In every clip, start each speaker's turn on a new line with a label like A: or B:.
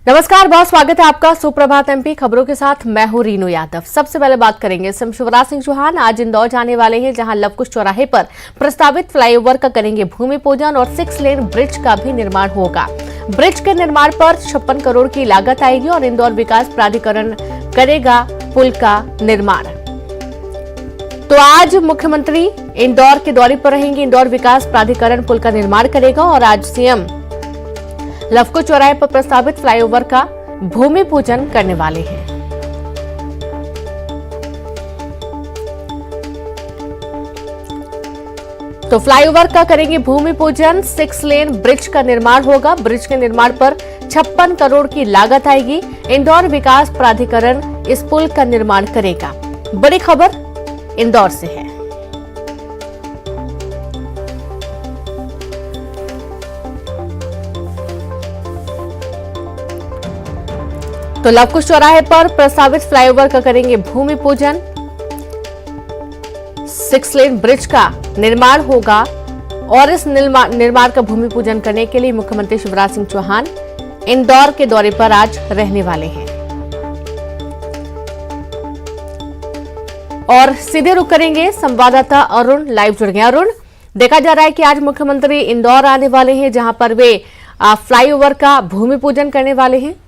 A: नमस्कार, बहुत स्वागत है आपका सुप्रभात एमपी खबरों के साथ। मैं हूं रीनू यादव। सबसे पहले बात करेंगे सीएम शिवराज सिंह चौहान आज इंदौर जाने वाले हैं, जहां लवकुश चौराहे पर प्रस्तावित फ्लाईओवर का करेंगे भूमि पूजन और 6 लेन ब्रिज का भी निर्माण होगा। ब्रिज के निर्माण पर 56 करोड़ की लागत आएगी और इंदौर विकास प्राधिकरण करेगा पुल का निर्माण। तो आज मुख्यमंत्री इंदौर के दौरे पर रहेंगे। इंदौर विकास प्राधिकरण पुल का निर्माण करेगा और आज सीएम लवकुश चौराहे पर प्रस्तावित फ्लाईओवर का भूमि पूजन करने वाले हैं। तो फ्लाईओवर का करेंगे भूमि पूजन, 6 लेन ब्रिज का निर्माण होगा। ब्रिज के निर्माण पर 56 करोड़ की लागत आएगी। इंदौर विकास प्राधिकरण इस पुल का निर्माण करेगा। बड़ी खबर इंदौर से है। तो लवकुश चौराहे पर प्रस्तावित फ्लाईओवर का करेंगे भूमि पूजन, 6 लेन ब्रिज का निर्माण होगा और इस निर्माण का भूमि पूजन करने के लिए मुख्यमंत्री शिवराज सिंह चौहान इंदौर के दौरे पर आज रहने वाले हैं। और सीधे रुक करेंगे संवाददाता अरुण लाइव जुड़ गए। अरुण, देखा जा रहा है कि आज मुख्यमंत्री इंदौर आने वाले हैं, जहां पर वे फ्लाईओवर का भूमि पूजन करने वाले हैं।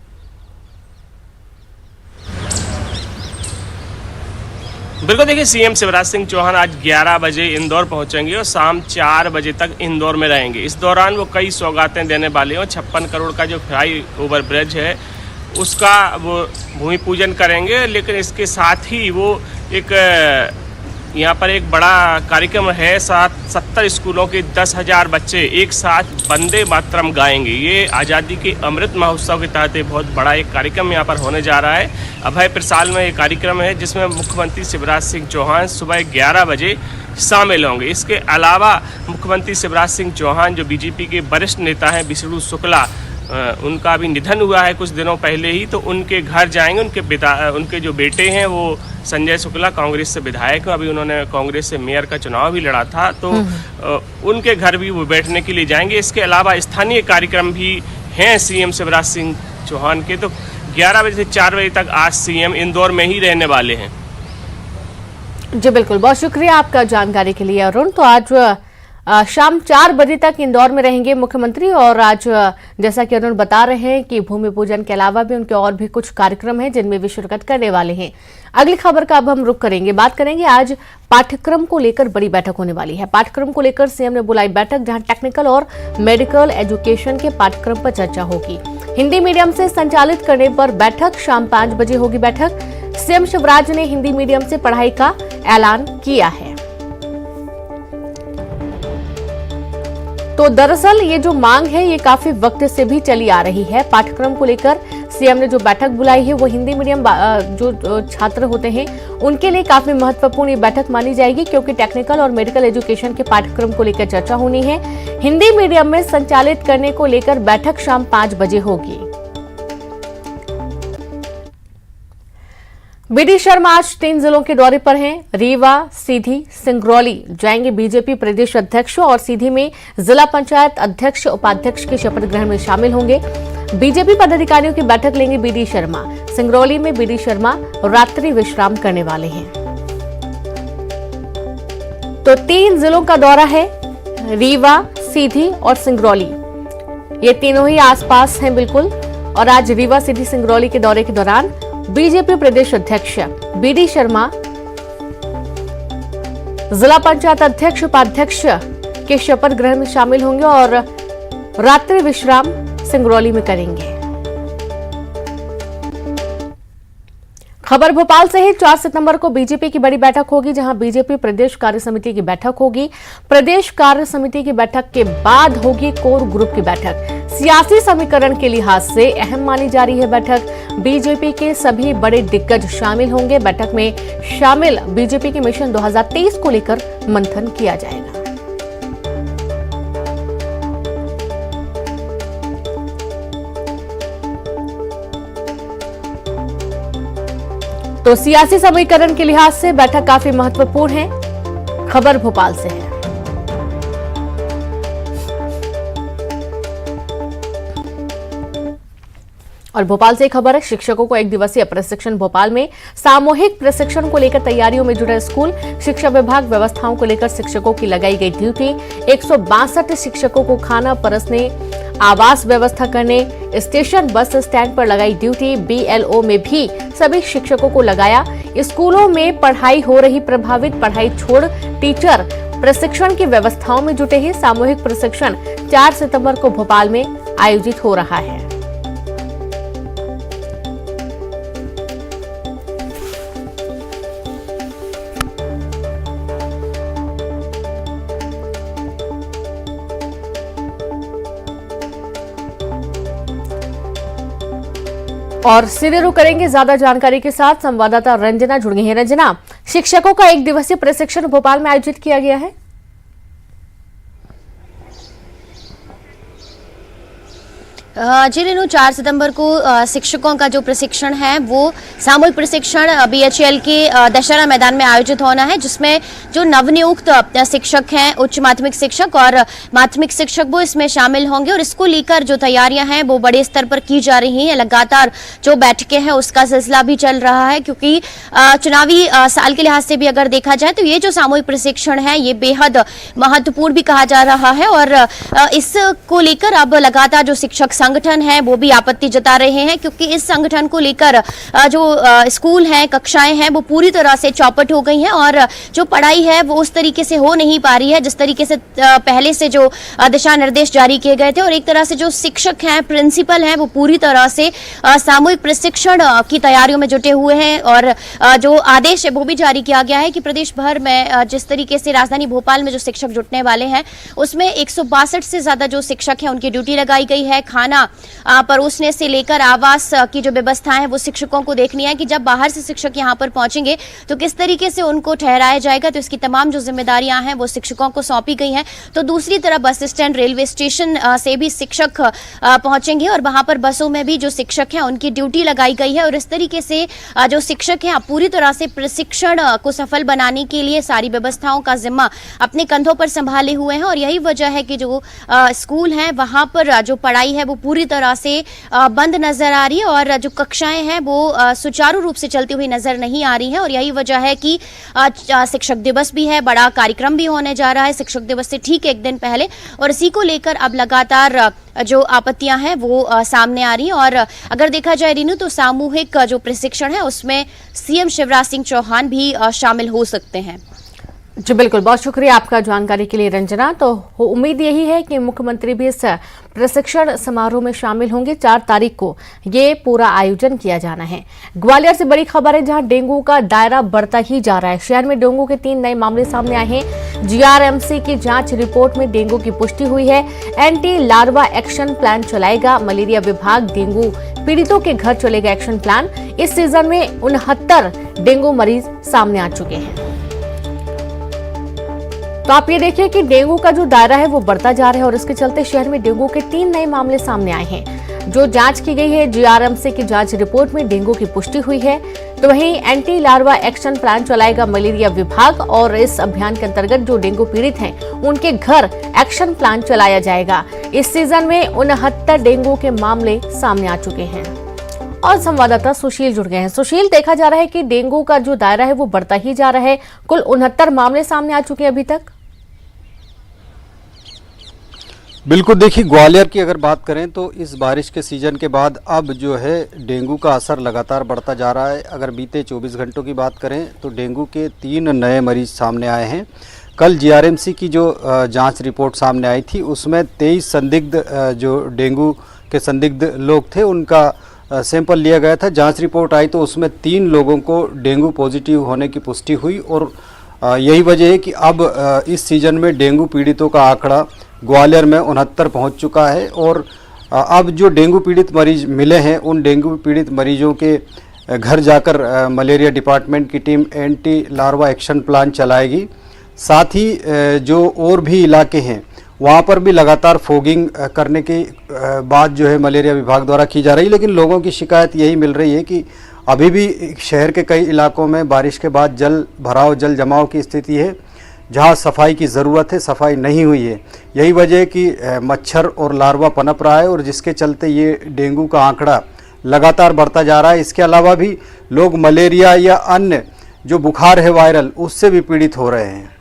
B: बिल्कुल, देखिए सीएम शिवराज सिंह चौहान आज 11 बजे इंदौर पहुंचेंगे और शाम 4 बजे तक इंदौर में रहेंगे। इस दौरान वो कई सौगातें देने वाले हैं। 56 करोड़ का जो फ्लाई ओवर ब्रिज है उसका वो भूमि पूजन करेंगे, लेकिन इसके साथ ही वो एक यहाँ पर एक बड़ा कार्यक्रम है। 70 स्कूलों के 10,000 बच्चे एक साथ वंदे मातरम गाएंगे। ये आज़ादी के अमृत महोत्सव के तहत बहुत बड़ा एक कार्यक्रम यहाँ पर होने जा रहा है। अभय प्रसाद में ये कार्यक्रम है, जिसमें मुख्यमंत्री शिवराज सिंह चौहान सुबह 11 बजे शामिल होंगे। इसके अलावा मुख्यमंत्री शिवराज सिंह चौहान जो बीजेपी के वरिष्ठ नेता हैं विष्णु शुक्ला, उनका भी निधन हुआ है कुछ दिनों पहले ही, तो उनके घर जाएंगे। उनके जो बेटे हैं वो संजय शुक्ला कांग्रेस से विधायक हैं, अभी उन्होंने कांग्रेस से मेयर का चुनाव भी लड़ा था, तो उनके घर भी वो बैठने के लिए जाएंगे। इसके अलावा स्थानीय कार्यक्रम भी हैं सीएम शिवराज सिंह चौहान के। तो 11 बजे से 4 बजे तक आज सीएम इंदौर में ही रहने वाले हैं।
A: जी बिल्कुल, बहुत शुक्रिया आपका जानकारी के लिए अरुण। तो आज शाम 4 बजे तक इंदौर में रहेंगे मुख्यमंत्री और आज जैसा कि अरुण बता रहे हैं कि भूमि पूजन के अलावा भी उनके और भी कुछ कार्यक्रम हैं जिनमें वे शिरकत करने वाले हैं। अगली खबर का अब हम रुख करेंगे। बात करेंगे आज पाठ्यक्रम को लेकर बड़ी बैठक होने वाली है। पाठ्यक्रम को लेकर सीएम ने बुलाई बैठक, जहां टेक्निकल और मेडिकल एजुकेशन के पाठ्यक्रम पर चर्चा होगी। हिंदी मीडियम से संचालित करने पर बैठक, शाम 5 बजे होगी बैठक। सीएम शिवराज ने हिंदी मीडियम से पढ़ाई का ऐलान किया है। तो दरअसल ये जो मांग है ये काफी वक्त से भी चली आ रही है। पाठ्यक्रम को लेकर सीएम ने जो बैठक बुलाई है वो हिंदी मीडियम जो छात्र होते हैं उनके लिए काफी महत्वपूर्ण ये बैठक मानी जाएगी, क्योंकि टेक्निकल और मेडिकल एजुकेशन के पाठ्यक्रम को लेकर चर्चा होनी है। हिंदी मीडियम में संचालित करने को लेकर बैठक शाम 5 बजे होगी। बीडी शर्मा आज 3 जिलों के दौरे पर हैं। रीवा, सीधी, सिंगरौली जाएंगे बीजेपी प्रदेश अध्यक्ष और सीधी में जिला पंचायत अध्यक्ष उपाध्यक्ष के शपथ ग्रहण में शामिल होंगे। बीजेपी पदाधिकारियों की बैठक लेंगे बीडी शर्मा। सिंगरौली में बीडी शर्मा रात्रि विश्राम करने वाले हैं। तो 3 जिलों का दौरा है, रीवा, सीधी और सिंगरौली। ये तीनों ही आसपास हैं बिल्कुल। और आज रीवा, सीधी, सिंगरौली के दौरे के दौरान बीजेपी प्रदेश अध्यक्ष बीडी शर्मा जिला पंचायत अध्यक्ष उपाध्यक्ष के शपथ ग्रहण में शामिल होंगे और रात्रि विश्राम सिंगरौली में करेंगे। खबर भोपाल से है। 4 सितंबर को बीजेपी की बड़ी बैठक होगी, जहां बीजेपी प्रदेश कार्य समिति की बैठक होगी। प्रदेश कार्य समिति की बैठक के बाद होगी कोर ग्रुप की बैठक। सियासी समीकरण के लिहाज से अहम मानी जा रही है बैठक। बीजेपी के सभी बड़े दिग्गज शामिल होंगे। बैठक में शामिल बीजेपी के मिशन 2023 को लेकर मंथन किया जाएगा। तो सियासी समीकरण के लिहाज से बैठक काफी महत्वपूर्ण है। खबर भोपाल से है। और भोपाल से खबर है, शिक्षकों को एक दिवसीय प्रशिक्षण। भोपाल में सामूहिक प्रशिक्षण को लेकर तैयारियों में जुटे स्कूल। शिक्षा विभाग व्यवस्थाओं को लेकर शिक्षकों की लगाई गई ड्यूटी। 162 शिक्षकों को खाना परसने, आवास व्यवस्था करने, स्टेशन बस स्टैंड पर लगाई ड्यूटी। BLO में भी सभी शिक्षकों को लगाया। स्कूलों में पढ़ाई हो रही प्रभावित, पढ़ाई छोड़ टीचर प्रशिक्षण की व्यवस्थाओं में जुटे हैं। सामूहिक प्रशिक्षण 4 सितंबर को भोपाल में आयोजित हो रहा है। और सीधे रुक करेंगे ज्यादा जानकारी के साथ, संवाददाता रंजना जुड़ गई है। रंजना, शिक्षकों का एक दिवसीय प्रशिक्षण भोपाल में आयोजित किया गया है।
C: जी रेनू, 4 सितंबर को शिक्षकों का जो प्रशिक्षण है वो सामूहिक प्रशिक्षण BHEL के दशहरा मैदान में आयोजित होना है, जिसमें जो नवनियुक्त शिक्षक हैं, उच्च माध्यमिक शिक्षक और माध्यमिक शिक्षक, वो इसमें शामिल होंगे। और इसको लेकर जो तैयारियां हैं वो बड़े स्तर पर की जा रही हैं। लगातार जो बैठकें हैं उसका सिलसिला भी चल रहा है, क्योंकि चुनावी साल के लिहाज से भी अगर देखा जाए तो ये जो सामूहिक प्रशिक्षण है ये बेहद महत्वपूर्ण भी कहा जा रहा है। और इसको लेकर अब लगातार जो शिक्षक संगठन है वो भी आपत्ति जता रहे हैं, क्योंकि इस संगठन को लेकर जो स्कूल हैं, कक्षाएं हैं, वो पूरी तरह से चौपट हो गई हैं और जो पढ़ाई है वो उस तरीके से हो नहीं पा रही है जिस तरीके से पहले से जो दिशा निर्देश जारी किए गए थे। और एक तरह से जो शिक्षक हैं, प्रिंसिपल हैं, वो पूरी तरह से सामूहिक प्रशिक्षण की तैयारियों में जुटे हुए हैं। और जो आदेश है वो भी जारी किया गया है कि प्रदेश भर में जिस तरीके से राजधानी भोपाल में जो शिक्षक जुटने वाले हैं उसमें 162 से ज्यादा जो शिक्षक हैं उनकी ड्यूटी लगाई गई है। खाना परोसने से लेकर आवास की जो व्यवस्थाएं हैं वो शिक्षकों को देखनी है कि जब बाहर से शिक्षक यहां पर पहुंचेंगे तो किस तरीके से उनको ठहराया जाएगा। तो इसकी तमाम जो जिम्मेदारियां हैं वो शिक्षकों को सौंपी गई हैं। तो दूसरी तरफ बस स्टैंड, रेलवे स्टेशन से भी शिक्षक पहुंचेंगे और वहां पर बसों में भी जो शिक्षक हैं उनकी ड्यूटी लगाई गई है। और इस तरीके से जो शिक्षक हैं पूरी तरह से प्रशिक्षण को सफल बनाने के लिए सारी व्यवस्थाओं का जिम्मा अपने कंधों पर संभाले हुए हैं। और यही वजह है कि जो स्कूल हैं वहां पर जो पढ़ाई है वो पूरी तरह से बंद नजर आ रही है और जो कक्षाएं हैं वो सुचारू रूप से चलती हुई नजर नहीं आ रही हैं। और यही वजह है कि शिक्षक दिवस भी है, बड़ा कार्यक्रम भी होने जा रहा है शिक्षक दिवस से ठीक एक दिन पहले। और इसी को लेकर अब लगातार जो आपत्तियां हैं वो सामने आ रही हैं। और अगर देखा जाए रीनू तो सामूहिक जो प्रशिक्षण है उसमें CM शिवराज सिंह चौहान भी शामिल हो सकते हैं।
A: जी बिल्कुल, बहुत शुक्रिया आपका जानकारी के लिए रंजना। तो उम्मीद यही है कि मुख्यमंत्री भी इस प्रशिक्षण समारोह में शामिल होंगे। 4 तारीख को ये पूरा आयोजन किया जाना है। ग्वालियर से बड़ी खबर है, जहां डेंगू का दायरा बढ़ता ही जा रहा है। शहर में डेंगू के 3 नए मामले सामने आए हैं। GRMC की जांच रिपोर्ट में डेंगू की पुष्टि हुई है। एंटी लार्वा एक्शन प्लान चलाएगा मलेरिया विभाग। डेंगू पीड़ितों के घर चलेगा एक्शन प्लान। इस सीजन में 69 डेंगू मरीज सामने आ चुके हैं। तो आप ये देखिए कि डेंगू का जो दायरा है वो बढ़ता जा रहा है और इसके चलते शहर में डेंगू के 3 नए मामले सामने आए हैं। जो जांच की गई है, GRMC की जांच रिपोर्ट में डेंगू की पुष्टि हुई है। तो वहीं एंटी लार्वा एक्शन प्लान चलाएगा मलेरिया विभाग और इस अभियान के अंतर्गत जो डेंगू पीड़ित हैं उनके घर एक्शन प्लान चलाया जाएगा। इस सीजन में 69 डेंगू के मामले सामने आ चुके हैं। और संवाददाता सुशील जुड़ गए हैं। सुशील, देखा जा रहा है कि डेंगू का जो दायरा है वो बढ़ता ही जा रहा है। कुल 69 मामले सामने आ चुके हैं अभी तक।
D: बिल्कुल, देखिए ग्वालियर की अगर बात करें तो इस बारिश के सीजन के बाद अब जो है डेंगू का असर लगातार बढ़ता जा रहा है। अगर बीते 24 घंटों की बात करें तो डेंगू के 3 नए मरीज सामने आए हैं। कल GRMC की जो जांच रिपोर्ट सामने आई थी उसमें 23 संदिग्ध जो डेंगू के संदिग्ध लोग थे उनका सैंपल लिया गया था। जांच रिपोर्ट आई तो उसमें 3 लोगों को डेंगू पॉजिटिव होने की पुष्टि हुई। और यही वजह है कि अब इस सीजन में डेंगू पीड़ितों का आंकड़ा ग्वालियर में 69 पहुंच चुका है। और अब जो डेंगू पीड़ित मरीज मिले हैं उन डेंगू पीड़ित मरीजों के घर जाकर मलेरिया डिपार्टमेंट की team anti larva action plan चलाएगी। साथ ही जो और भी इलाके हैं वहाँ पर भी लगातार फॉगिंग करने की बात जो है मलेरिया विभाग द्वारा की जा रही है। लेकिन लोगों की शिकायत यही मिल रही है कि अभी भी शहर के कई इलाकों में बारिश के बाद जल भराव, जल जमाव की स्थिति है, जहां सफाई की ज़रूरत है, सफाई नहीं हुई है। यही वजह है कि मच्छर और लार्वा पनप रहा है और जिसके चलते ये डेंगू का आंकड़ा लगातार बढ़ता जा रहा है। इसके अलावा भी लोग मलेरिया या अन्य जो बुखार है वायरल, उससे भी पीड़ित हो रहे हैं।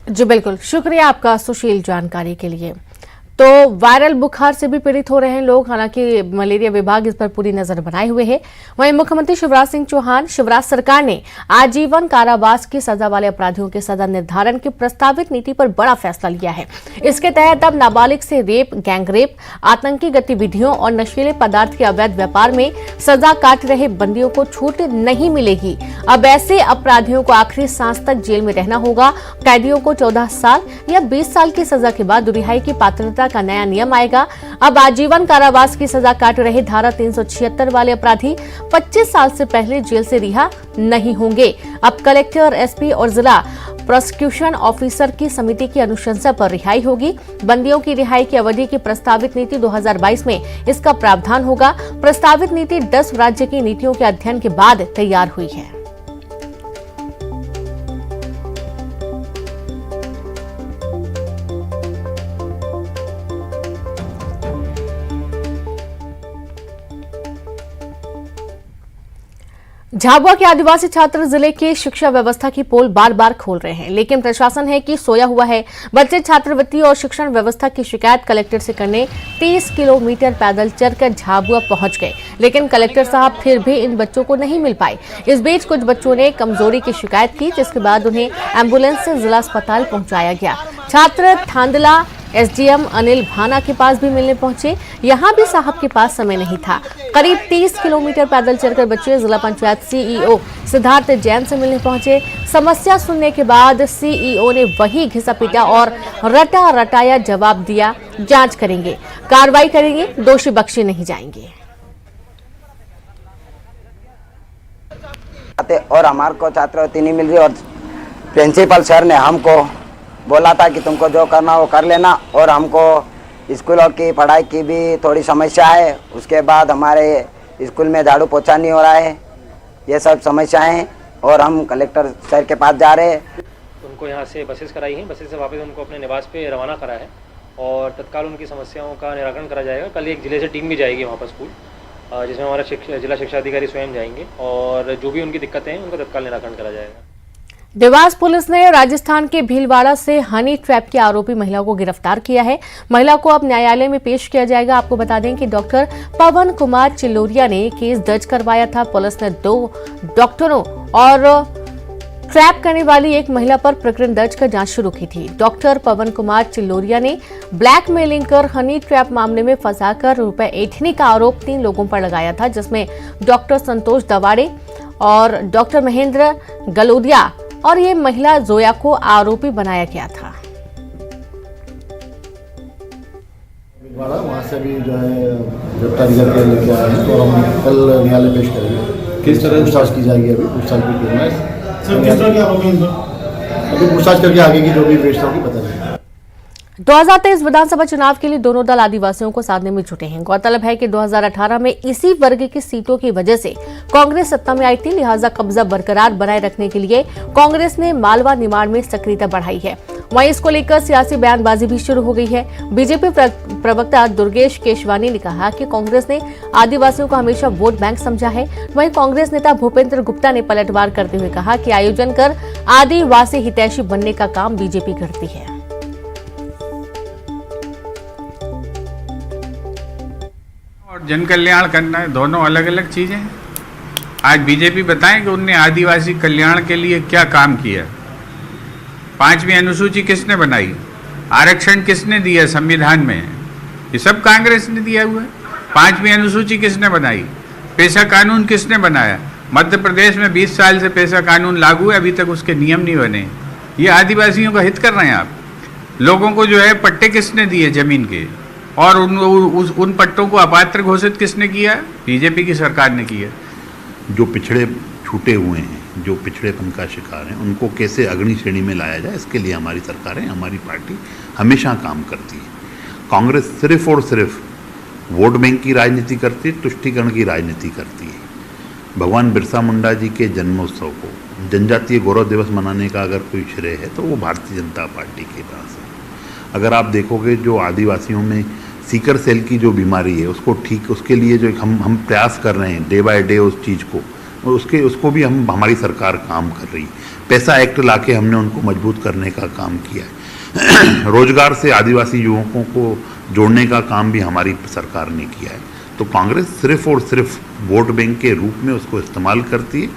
A: जी बिल्कुल, शुक्रिया आपका सुशील जानकारी के लिए। तो वायरल बुखार से भी पीड़ित हो रहे हैं लोग, हालांकि मलेरिया विभाग इस पर पूरी नजर बनाए हुए है। वहीं मुख्यमंत्री शिवराज सिंह चौहान, शिवराज सरकार ने आजीवन कारावास की सजा वाले अपराधियों के सजा निर्धारण की प्रस्तावित नीति पर बड़ा फैसला लिया है। इसके तहत अब नाबालिग से रेप, गैंग रेप, आतंकी गतिविधियों और नशीले पदार्थ के अवैध व्यापार में सजा काट रहे बंदियों को छूट नहीं मिलेगी। अब ऐसे अपराधियों को आखिरी सांस तक जेल में रहना होगा। कैदियों को 14 साल या 20 साल की सजा के बाद रिहाई की पात्रता का नया नियम आएगा। अब आजीवन कारावास की सजा काट रहे धारा 376 वाले अपराधी 25 साल से पहले जेल से रिहा नहीं होंगे। अब कलेक्टर, एसपी और जिला प्रोसिक्यूशन ऑफिसर की समिति की अनुशंसा पर रिहाई होगी। बंदियों की रिहाई की अवधि की प्रस्तावित नीति 2022 में इसका प्रावधान होगा। प्रस्तावित नीति 10 राज्य की नीतियों के अध्ययन के बाद तैयार हुई है। झाबुआ के आदिवासी छात्र जिले की शिक्षा व्यवस्था की पोल बार बार खोल रहे हैं, लेकिन प्रशासन है कि सोया हुआ है। बच्चे छात्रवृत्ति और शिक्षण व्यवस्था की शिकायत कलेक्टर से करने 30 किलोमीटर पैदल चलकर झाबुआ पहुंच गए, लेकिन कलेक्टर साहब फिर भी इन बच्चों को नहीं मिल पाए। इस बीच कुछ बच्चों ने कमजोरी की शिकायत की, जिसके बाद उन्हें एम्बुलेंस से जिला अस्पताल पहुंचाया गया। छात्र थांदला एसडीएम अनिल भाना के पास भी मिलने पहुंचे, यहां भी साहब के पास समय नहीं था। करीब 30 किलोमीटर पैदल चलकर बच्चे जिला पंचायत सीईओ सिद्धार्थ जैन से मिलने पहुंचे। समस्या सुनने के बाद सीईओ ने वही घिसा पीटा और रटा रटाया जवाब दिया, जांच करेंगे, कार्रवाई करेंगे, दोषी बख्शे नहीं जाएंगे।
E: और हमारे को छात्रवृत्ति नहीं मिल रही और प्रिंसिपल सर ने हमको बोला था कि तुमको जो करना वो कर लेना, और हमको स्कूलों की पढ़ाई की भी थोड़ी समस्या है। उसके बाद हमारे स्कूल में झाड़ू पोछा नहीं हो रहा है, ये सब समस्याएं हैं और हम कलेक्टर सर के पास जा रहे हैं।
F: उनको यहाँ से बसेस कराई हैं, बसेस से वापस उनको अपने निवास पे रवाना करा है और तत्काल उनकी समस्याओं का निराकरण करा जाएगा। कल एक जिले से टीम भी जाएगी वहाँ पर स्कूल, जिसमें हमारा जिला शिक्षा अधिकारी स्वयं जाएंगे और जो भी उनकी दिक्कतें हैं उनका तत्काल निराकरण करा जाएगा।
A: देवास पुलिस ने राजस्थान के भीलवाड़ा से हनी ट्रैप की आरोपी महिला को गिरफ्तार किया है। महिला को अब न्यायालय में पेश किया जाएगा। आपको बता दें कि डॉक्टर पवन कुमार चिल्लोरिया ने केस दर्ज करवाया था। पुलिस ने 2 डॉक्टरों और ट्रैप करने वाली एक महिला पर प्रकरण दर्ज कर जांच शुरू की थी। डॉक्टर पवन कुमार चिल्लोरिया ने ब्लैकमेलिंग कर हनी ट्रैप मामले में फंसाकर रुपए ऐंठने का आरोप 3 लोगों पर लगाया था, जिसमें डॉक्टर संतोष दवाड़े और डॉक्टर महेंद्र गलोदिया और ये महिला जोया को आरोपी बनाया गया था।
G: वहाँ से भी जो है गिरफ्तारी करके लेके आए हैं और हम कल न्यायालय पेश करेंगे। किस तरह पूछताछ की जाएगी? अभी पूछताछ भी करना है सर, किस तरह की आरोपी अभी पूछताछ करके आगे की जो भी व्यवस्था होगी बता देंगे।
A: 2023 विधानसभा चुनाव के लिए दोनों दल आदिवासियों को साधने में जुटे हैं। गौरतलब है कि 2018 में इसी वर्ग की सीटों की वजह से कांग्रेस सत्ता में आई थी, लिहाजा कब्जा बरकरार बनाए रखने के लिए कांग्रेस ने मालवा निमाड़ में सक्रियता बढ़ाई है। वहीं इसको लेकर सियासी बयानबाजी भी शुरू हो गई है। बीजेपी प्रवक्ता दुर्गेश केशवानी ने कहा कि कांग्रेस ने आदिवासियों को हमेशा वोट बैंक समझा है। वहीं कांग्रेस नेता भूपेंद्र गुप्ता ने पलटवार करते हुए कहा कि आयोजन कर आदिवासी हितैषी बनने का काम बीजेपी करती है।
H: और जन कल्याण करना दोनों अलग अलग चीजें हैं। आज बीजेपी बताएं कि उनने आदिवासी कल्याण के लिए क्या काम किया। 5वीं अनुसूची किसने बनाई, आरक्षण किसने दिया संविधान में, ये सब कांग्रेस ने दिया हुआ है। 5वीं अनुसूची किसने बनाई, पेशा कानून किसने बनाया। मध्य प्रदेश में 20 साल से पेशा कानून लागू है, अभी तक उसके नियम नहीं बने। ये आदिवासियों का हित कर रहे हैं आप। लोगों को जो है पट्टे किसने दिए जमीन के, और उन पट्टों को अपात्र घोषित किसने किया, बीजेपी की सरकार ने किया।
I: जो पिछड़े छूटे हुए हैं, जो पिछड़ेपन का शिकार हैं, उनको कैसे अग्रणी श्रेणी में लाया जाए, इसके लिए हमारी सरकारें, हमारी पार्टी हमेशा काम करती है। कांग्रेस सिर्फ और सिर्फ वोट बैंक की राजनीति करती है, तुष्टीकरण की राजनीति करती है। भगवान बिरसा मुंडा जी के जन्मोत्सव को, जनजातीय गौरव दिवस मनाने का अगर कोई श्रेय है तो वो भारतीय जनता पार्टी के पास है। अगर आप देखोगे जो आदिवासियों में सीकर सेल की जो बीमारी है उसको ठीक, उसके लिए जो हम प्रयास कर रहे हैं डे बाय डे उस चीज़ को, उसको भी हमारी सरकार काम कर रही है। पैसा एक्ट लाके हमने उनको मजबूत करने का काम किया है। रोजगार से आदिवासी युवकों को जोड़ने का काम भी हमारी सरकार ने किया है। तो कांग्रेस सिर्फ और सिर्फ वोट बैंक के रूप में उसको इस्तेमाल करती है।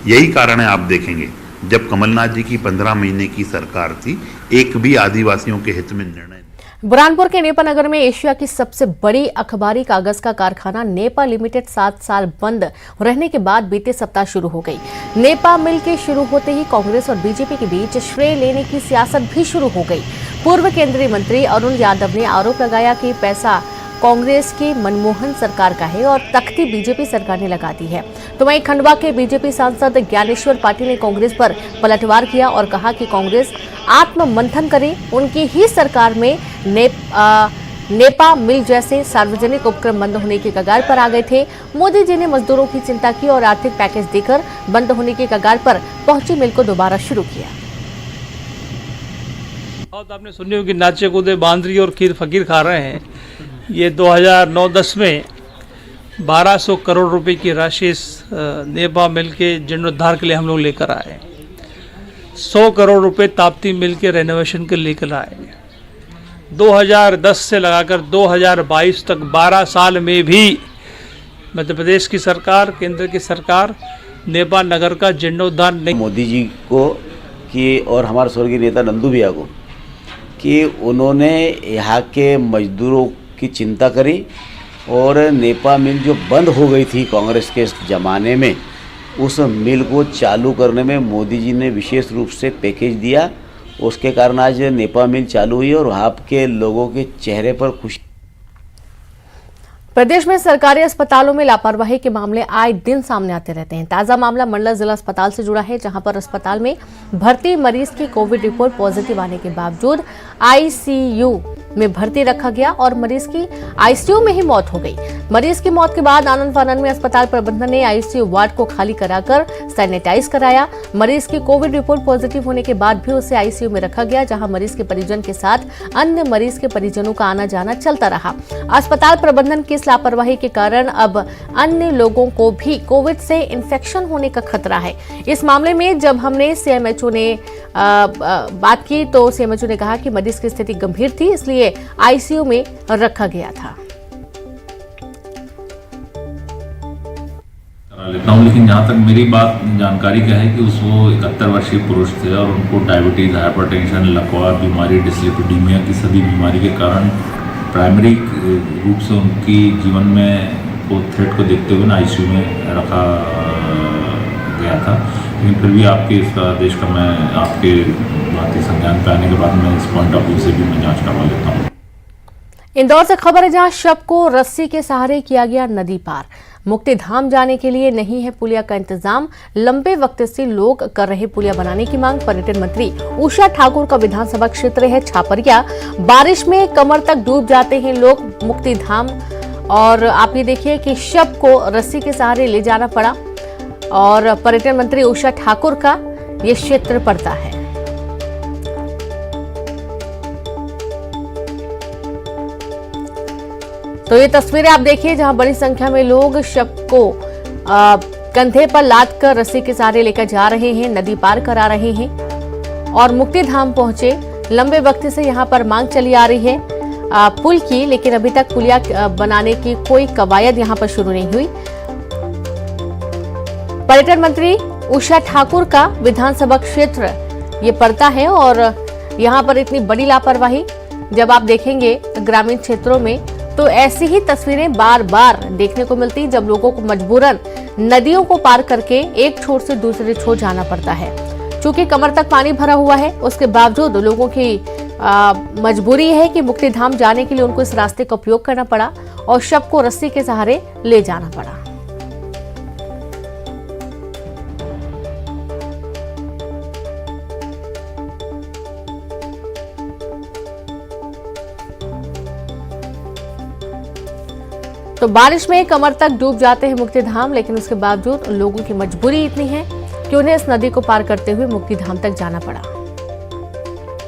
I: यही कारण है, आप देखेंगे जब कमलनाथ जी की 15 महीने की सरकार थी, एक भी आदिवासियों के हित में निर्णय।
A: बुरहानपुर के नेपा नगर में एशिया की सबसे बड़ी अखबारी कागज का कारखाना नेपा लिमिटेड 7 साल बंद रहने के बाद बीते सप्ताह शुरू हो गई। नेपा मिल के शुरू होते ही कांग्रेस और बीजेपी के बीच श्रेय लेने की सियासत भी शुरू हो गई। पूर्व केंद्रीय मंत्री अरुण यादव ने आरोप लगाया कि पैसा कांग्रेस की मनमोहन सरकार का है और तख्ती बीजेपी सरकार ने लगा दी है। तो वहीं खंडवा के बीजेपी सांसद ज्ञानेश्वर पाटिल ने कांग्रेस पर पलटवार किया और कहा कि कांग्रेस आत्ममंथन करे, उनकी ही सरकार में नेपा मिल जैसे सार्वजनिक उपक्रम बंद होने के कगार पर आ गए थे। मोदी जी ने मजदूरों की चिंता की और आर्थिक पैकेज देकर बंद होने के कगार पर पहुंची मिल को दोबारा शुरू किया।
J: आपने सुनी होगी नाचे कूदे बांदरी और खीर फकीर खा रहे हैं। ये 2009-10 में 1200 करोड़ रुपए की राशि नेपा मिल के जीर्णोद्धार के लिए हम लोग लेकर आए। 100 करोड़ रुपए ताप्ती मिल के रेनोवेशन के लेकर आए। 2010 से लगाकर 2022 तक 12 साल में भी मध्य प्रदेश की सरकार, केंद्र की सरकार नेपा नगर का जीर्णोद्धार नहीं।
K: मोदी जी को कि और हमारे स्वर्गीय नेता नंदू भैया को कि उन्होंने यहाँ के मजदूरों की चिंता करी और नेपा मिल जो बंद हो गई थी कांग्रेस के ज़माने में, उस मिल को चालू करने में मोदी जी ने विशेष रूप से पैकेज दिया। उसके कारण आज नेपा मिल चालू हुई और वहाँ के लोगों के चेहरे पर खुशी।
A: प्रदेश में सरकारी अस्पतालों में लापरवाही के मामले आए दिन सामने आते रहते हैं। ताजा मामला मंडला जिला अस्पताल से जुड़ा है, जहां पर अस्पताल में भर्ती मरीज की कोविड रिपोर्ट पॉजिटिव आने के बावजूद आईसीयू में भर्ती रखा गया और मरीज की आईसीयू में ही मौत हो गई। मरीज की मौत के बाद आनंद फानंद में अस्पताल प्रबंधन ने आईसीयू वार्ड को खाली कराकर सैनिटाइज कराया। मरीज की कोविड रिपोर्ट पॉजिटिव होने के बाद भी उसे आईसीयू में रखा गया, जहां मरीज के परिजन के साथ अन्य मरीज के परिजनों का आना जाना चलता रहा। अस्पताल प्रबंधन की लापरवाही के कारण अब अन्य लोगों को भी कोविड से इन्फेक्शन होने का खतरा है। इस मामले में जब हमने सीएमएचओ ने बात की तो सीएमएचओ ने कहा कि मरीज की स्थिति गंभीर थी, इसलिए आईसीयू में रखा गया था।
L: लेता हूँ, लेकिन जहाँ तक मेरी बात जानकारी का है कि वो 71 वर्षीय पुरुष थे और उनको डायबिटीज, हाइपरटेंशन, लकवा बीमारी, डिस्लिपिडीमिया की सभी बीमारी के कारण प्राइमरी रूप से उनकी जीवन में वो थ्रेट को देखते हुए आईसीयू में रखा गया था। लेकिन फिर भी आपके इस आदेश का मैं आपके भारतीय संज्ञान पे आने के बाद मैं इस पॉइंट ऑफ व्यू से भी मैं जांच करवा लेता हूँ।
A: इंदौर से खबर है, जहां शव को रस्सी के सहारे किया गया नदी पार। मुक्तिधाम जाने के लिए नहीं है पुलिया का इंतजाम, लंबे वक्त से लोग कर रहे पुलिया बनाने की मांग। पर्यटन मंत्री उषा ठाकुर का विधानसभा क्षेत्र है छापरिया। बारिश में कमर तक डूब जाते हैं लोग मुक्तिधाम, और आप ये देखिए कि शव को रस्सी के सहारे ले जाना पड़ा और पर्यटन मंत्री उषा ठाकुर का ये क्षेत्र पड़ता है। तो ये तस्वीरें आप देखिए, जहां बड़ी संख्या में लोग शव को कंधे पर लाद कर रस्सी के सहारे लेकर जा रहे हैं, नदी पार करा रहे हैं और मुक्तिधाम पहुंचे। लंबे वक्त से यहां पर मांग चली आ रही है पुल की, लेकिन अभी तक पुलिया बनाने की कोई कवायद यहां पर शुरू नहीं हुई। पर्यटन मंत्री उषा ठाकुर का विधानसभा क्षेत्र ये पड़ता है और यहां पर इतनी बड़ी लापरवाही जब आप देखेंगे ग्रामीण क्षेत्रों में तो ऐसी ही तस्वीरें बार बार देखने को मिलती, जब लोगों को मजबूरन नदियों को पार करके एक छोर से दूसरे छोर जाना पड़ता है। चूंकि कमर तक पानी भरा हुआ है, उसके बावजूद लोगों की मजबूरी है कि मुक्तिधाम जाने के लिए उनको इस रास्ते का उपयोग करना पड़ा और शव को रस्सी के सहारे ले जाना पड़ा। तो बारिश में कमर तक डूब जाते हैं मुक्तिधाम, लेकिन उसके बावजूद लोगों की मजबूरी इतनी है कि उन्हें इस नदी को पार करते हुए मुक्तिधाम तक जाना पड़ा।